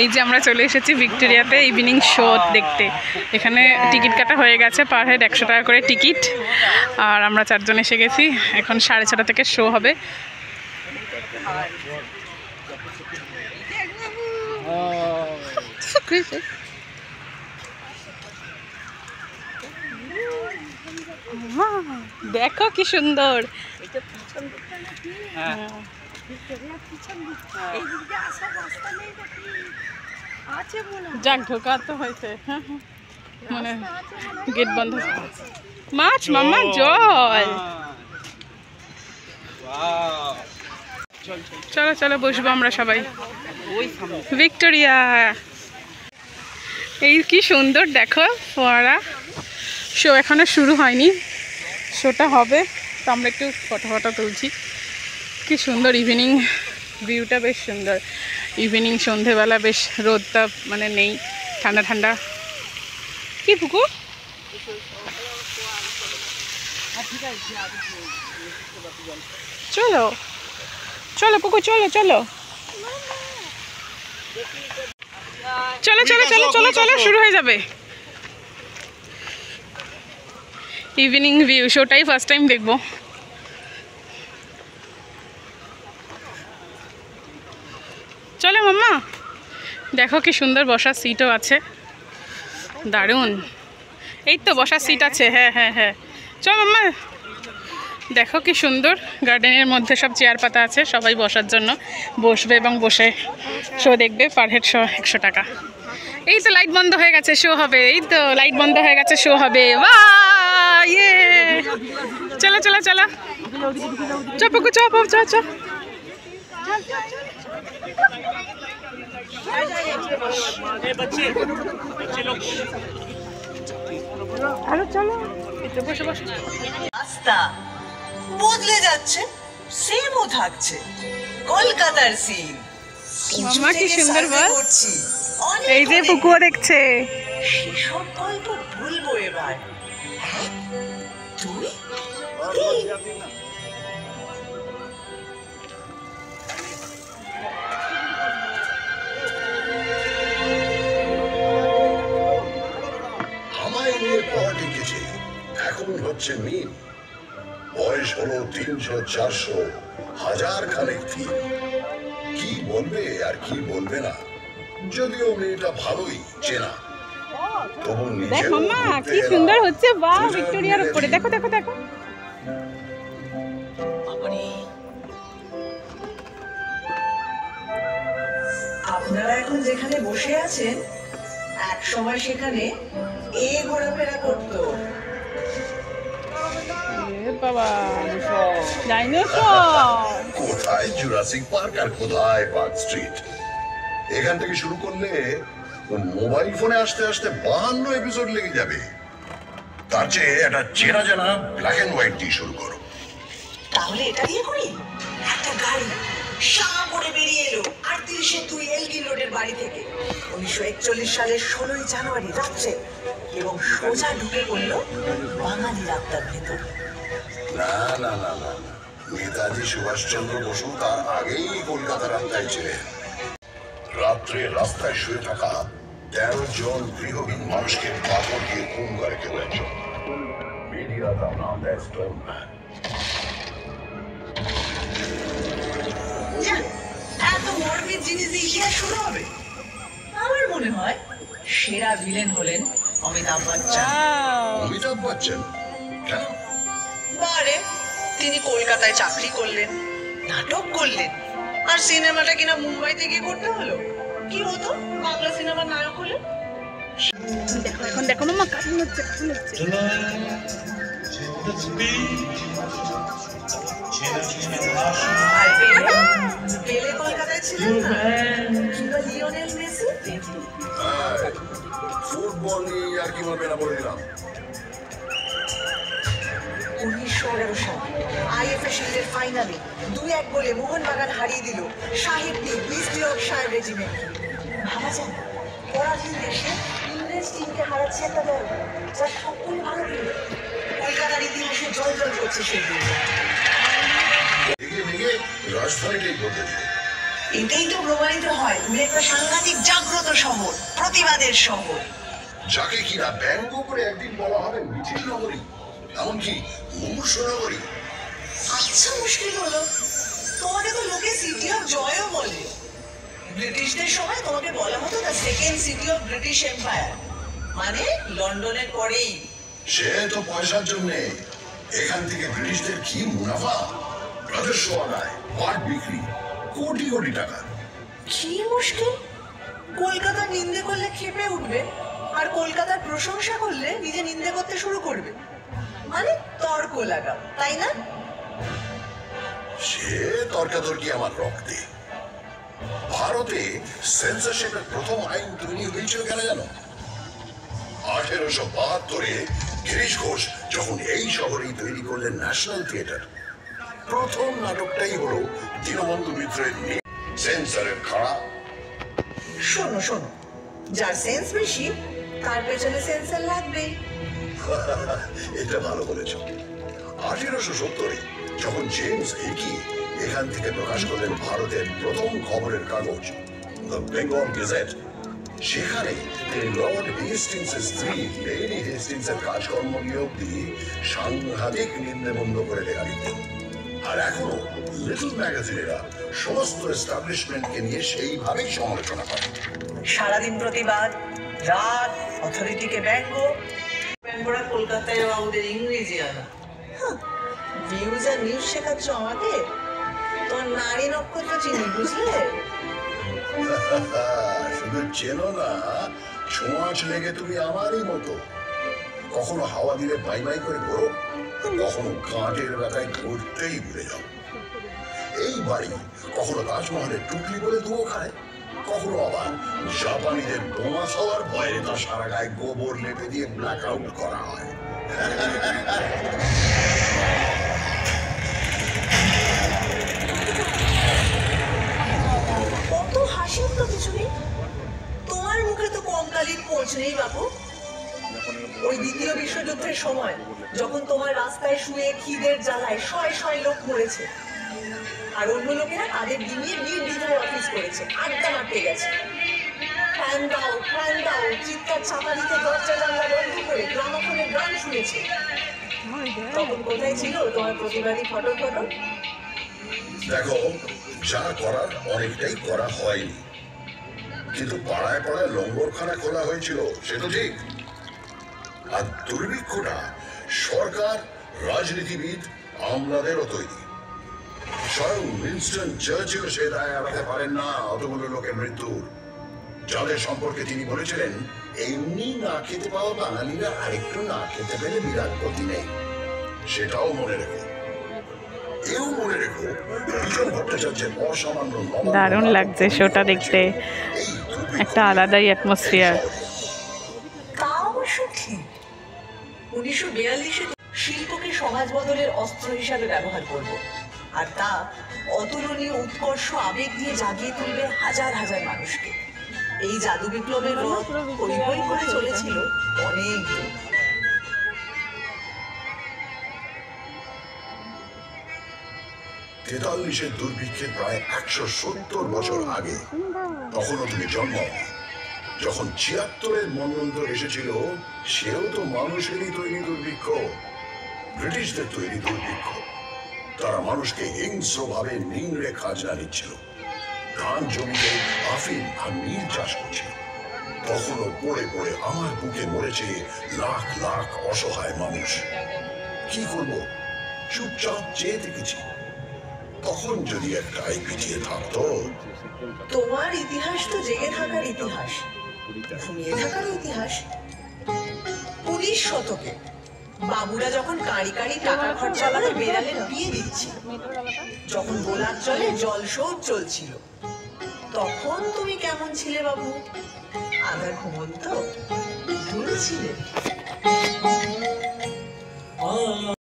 এই যে আমরা চলে এসেছি ভিক্টোরিয়াতে ইভিনিং শো দেখতে। এখানে টিকিট কাটা হয়ে গেছে, পার হেড 100 টাকা করে টিকিট। আর আমরা 4 জন এসে গেছি। এখন 6:30 থেকে শো হবে। দেখো কি সুন্দর। যাক ঢোকা তো হয়েছে, মানে গেট বন্ধ। মাছ মাম্মা জল। চলো চলো বসবো আমরা সবাই। ভিক্টোরিয়া, এই কি সুন্দর দেখো ফোয়ারা। শো এখনো শুরু হয়নি, শোটা হবে তো আমরা একটু ফটো তুলছি। কি সুন্দর ইভিনিং ভিউটা, বেশ সুন্দর। ইভিনিং সন্ধেবেলা বেশ রোদটা মানে নেই, ঠান্ডা ঠান্ডা। কি পুকুর? চলো চলো পুকুর, চলো চলো চলো চলো চলো চলো চলো শুরু হয়ে যাবে। ইভিনিং ভিউ শোটাই ফার্স্ট টাইম দেখবো। চলো মাম্মা, দেখো কি সুন্দর বসার সিটও আছে, দারুণ। এই তো বসার সিট আছে, হ্যাঁ হ্যাঁ হ্যাঁ। চলো মাম্মা, দেখো কি সুন্দর। গার্ডেনের মধ্যে সব চেয়ার পাতা আছে, সবাই বসার জন্য বসবে এবং বসে শো দেখবে। পার হেড শো 100 টাকা। এই তো লাইট বন্ধ হয়ে গেছে, শো হবে। এই তো লাইট বন্ধ হয়ে গেছে, শো হবে। বাহ ইয়ে, চলো চলো চলো চপকু চপ চ চ। আরো চলো, বসে বসে। রাস্তা বদলে যাচ্ছে, সেমও থাকছে। কলকাতার সিন মামা কি সুন্দর বস। এই যে পুকুর দেখছে। সেসব গল্প ভুলবো এবার। তুই আমায় নিয়ে পড়া গেছে, এখন হচ্ছে মিন। বয়স হলো 300, 400, হাজার খানেক ফিল। কি বলবে আর কি বলবে না, যদিও মেয়েটা ভালোই চেনা। তবু দেখো মা কি সুন্দর হচ্ছে। বাহ ভিক্টোরিয়ার উপরে দেখো দেখো দেখো। আপনারা এখন যেখানে বসে আছেন, এক সময় সেখানে ঘোরাফেরা করতো। বাবা ডাইনোসর। কোথায় জুরাসিক পার্ক আর কোথায় পার্ক স্ট্রিট। এখান থেকে শুরু করলে মোবাইল ফোনে আসতে আসতে 52 এপিসোড লেগে যাবে। তার চেয়ে একটা চেনা জানা ব্ল্যাক এন্ড হোয়াইট দিয়ে শুরু করো। তাহলে এটা দিয়ে করি। একটা গাড়ি শাঁ করে বেরিয়ে এলো 3802 এলগি রোডের বাড়ি থেকে 1941 সালের 16 জানুয়ারি রাত্রে, এবং সোজা ঢুকে পড়লো বাঙালি রাস্তার ভেতর। না না না না, নেতাজি সুভাষচন্দ্র বসু তার আগেই কলকাতার রাস্তায় ছিলেন। রাত্রে রাস্তায় শুয়ে থাকা 13 জন গৃহহীন মানুষকে পাথর দিয়ে খুন করে কেউ একজন। মিডিয়া তার নাম দেয় স্টোনম্যান। এত মর্বিড জিনিস দিয়ে ইতিহাস শুরু হবে? আমার মনে হয় সেরা ভিলেন হলেন অমিতাভ বচ্চন। অমিতাভ বচ্চন কেন? বারে তিনি কলকাতায় চাকরি করলেন, নাটক করলেন, আর সিনেমাটা কিনা মুম্বাইতে গিয়ে করতে হলো। কি হতো বাংলা সিনেমার নায়ক হলে? এখন দেখো মামা কাটুন হচ্ছে, কাটুন হচ্ছে। আর পেলে কলকাতায় ছিলেন না, কিংবা লিওনেল মেসি। ফুটবল নিয়ে আর কি বলবে না বলে দিলাম। 1911 সালে আইএফএ শিল্ডের ফাইনালে 2-1 গোলে মোহনবাগান হারিয়ে দিল সাহেবদীপ ইস্ট ইয়র্কশায়ার রেজিমেন্ট। ভাবা যায় পরাধীন দেশে ইংরেজ টিমকে হারাচ্ছে একটা দল, যা সকল ভারতীয়। কলকাতার ইতিহাসে জল করছে সেই দিন। রাজধানীটাই বলতে দিল। এটাই তো প্রমাণিত হয় তুমি একটা সাংঘাতিক জাগ্রত জাগ্রত শহর, প্রতিবাদের শহর। যাকে কিনা ব্যঙ্গ করে একদিন বলা হবে মিছিল নগরী, এমনকি মুমূর্ষু নগরী। আচ্ছা, মুশকিল হলো তোমাকে তো লোকে সিটি অফ জয়ও বলে। ব্রিটিশদের সময় তোমাকে বলা হতো the second city of British empire, মানে লন্ডনের পরেই। সে তো পয়সার জন্যে। এখান থেকে ব্রিটিশদের কি মুনাফা, রাজস্ব আদায়, পাট বিক্রি, কোটি কোটি টাকা। কি মুশকিল, কলকাতার নিন্দে করলে ক্ষেপে উঠবে, আর কলকাতার প্রশংসা করলে নিজে নিন্দে করতে শুরু করবে, মানে তর্ক লাগা, তাই না? সে তর্কাতর্কি আমার রক্তে। ভারতে সেন্সরশিপের প্রথম আইন তৈরি হয়েছিল কেন জানো? 1872-এ গিরিশ ঘোষ যখন এই শহরেই তৈরি করলেন ন্যাশনাল থিয়েটার। প্রথম নাটকটাই হলো দীনবন্ধু মিত্রের সেন্সরের খাড়া। শোনো শোনো, যার সেন্স বেশি তার পেছনে সেন্সর লাগবেই। এটা ভালো বলেছ। 1870-এ যখন জেমস হিকি এখান থেকে প্রকাশ করলেন ভারতের প্রথম খবরের কাগজ দ্য বেঙ্গল গেজেট, সেখানে তিনি লর্ড হেস্টিংসের স্ত্রী লেডি হেস্টিংসের কাজকর্ম নিয়ে অব্দি সাংঘাতিক নিন্দেবন্ধ করে লেখা লিখতেন। আর এখনো লিটল ম্যাগাজিনেরা সমস্ত এস্টাবলিশমেন্টকে নিয়ে সেইভাবেই সমালোচনা করে। সারাদিন প্রতিবাদ, রাত অথরিটিকে ব্যঙ্গ, ব্যঙ্গরা কলকাতায় বাবুদের ইংরেজি আনা। ভিউজ আর নিউজ শেখাচ্ছ আমাকে? তোমার নারী নক্ষত্র চিনি, বুঝলে? শুধু চেনো না, ছোঁয়াচ লেগে তুমি আমারই মতো। কখনো হাওয়া দিলে বাই বাই করে ঘোরো, কখনো কাঁটের ব্যথায় ঘুরতেই ভুলে যাও। এই বাড়ি কখনো তাজমহলের টুকলি বলে ধুয়ো খায়, কখনো আবার জাপানিদের বোমা খাওয়ার ভয়ে তার সারা গায়ে গোবর লেপে দিয়ে ব্ল্যাক আউট করা হয়। কত হাসির তো কিছু নেই, তোমার মুখে তো কঙ্কালির পোঁছ নেই বাবু। ওই দ্বিতীয় বিশ্বযুদ্ধের সময় যখন তোমার রাস্তায় শুয়ে খিদের জ্বালায় শয় শয় লোক মরেছে, আর অন্য লোকেরা তাদের ডিঙিয়ে নির্দ্বিধায় অফিস করেছে, আড্ডা মারতে গেছে, ফ্যান দাও ফ্যান দাও চিৎকার চাপা দিতে দরজা জানলা বন্ধ করে গ্রামাফোনের গান শুনেছে। তখন কোথায় ছিল তোমার প্রতিবাদী ফটো ফটো? দেখো, যা করার অনেকটাই করা হয়নি, কিন্তু পাড়ায় পাড়ায় লঙ্গরখানা খোলা হয়েছিল, সে তো ঠিক। আর দুর্ভিক্ষটা সরকার, রাজনীতিবিদ, আমলাদেরও তৈরি। স্বয়ং উইনস্টন চার্চিল সে দায় এড়াতে পারেন না অতগুলো লোকের মৃত্যুর, যাদের সম্পর্কে তিনি বলেছিলেন, এমনি না খেতে পাওয়া বাঙালিরা আরেকটু না খেতে পেলে বিরাট ক্ষতি নেই। সেটাও মনে রেখো। এও মনে রেখো, বিজন ভট্টাচার্যের অসামান্য দারুণ লাগছে শোটা দেখতে, একটা আলাদাই অ্যাটমসফিয়ার। তা অবশ্য ঠিক। 1942-এ শিল্পকে সমাজ বদলের অস্ত্র হিসাবে ব্যবহার করব, আর তা অতুলনীয় উৎকর্ষ আবেগ দিয়ে জাগিয়ে তুলবে হাজার হাজার মানুষকে। এই জাদু বিপ্লবের রথ হই হই করে চলেছিল অনেক দূর। 43-এর দুর্ভিক্ষের প্রায় 170 বছর আগে, তখনও তুমি জন্ম। যখন 76-এর মন্বন্তর এসেছিল, সেও তো মানুষেরই তৈরি দুর্ভিক্ষ, ব্রিটিশদের তৈরি দুর্ভিক্ষ। তারা মানুষকে হিংস্রভাবে নিংড়ে খাজনা নিচ্ছিল, ধান জমিতে আফিম আর নীল চাষ করছিল। তখনও পড়ে পড়ে আমার বুকে মরেছে লাখ লাখ অসহায় মানুষ। কি করবো, চুপচাপ চেয়ে দেখেছি। তখন যদি একটা আই পিছিয়ে থাকতো। তোমার ইতিহাস তো জেগে থাকার ইতিহাস, ঘুমিয়ে থাকার ইতিহাস। 19 শতকে বাবুরা যখন কাঁড়ি কাঁড়ি টাকা খরচা করে বেড়ালের বিয়ে দিচ্ছিল, যখন গোলাপ জলে জল শোধ চলছিল, তখন তুমি কেমন ছিলে বাবু? আধা ঘুমন্ত, দুলছিলে।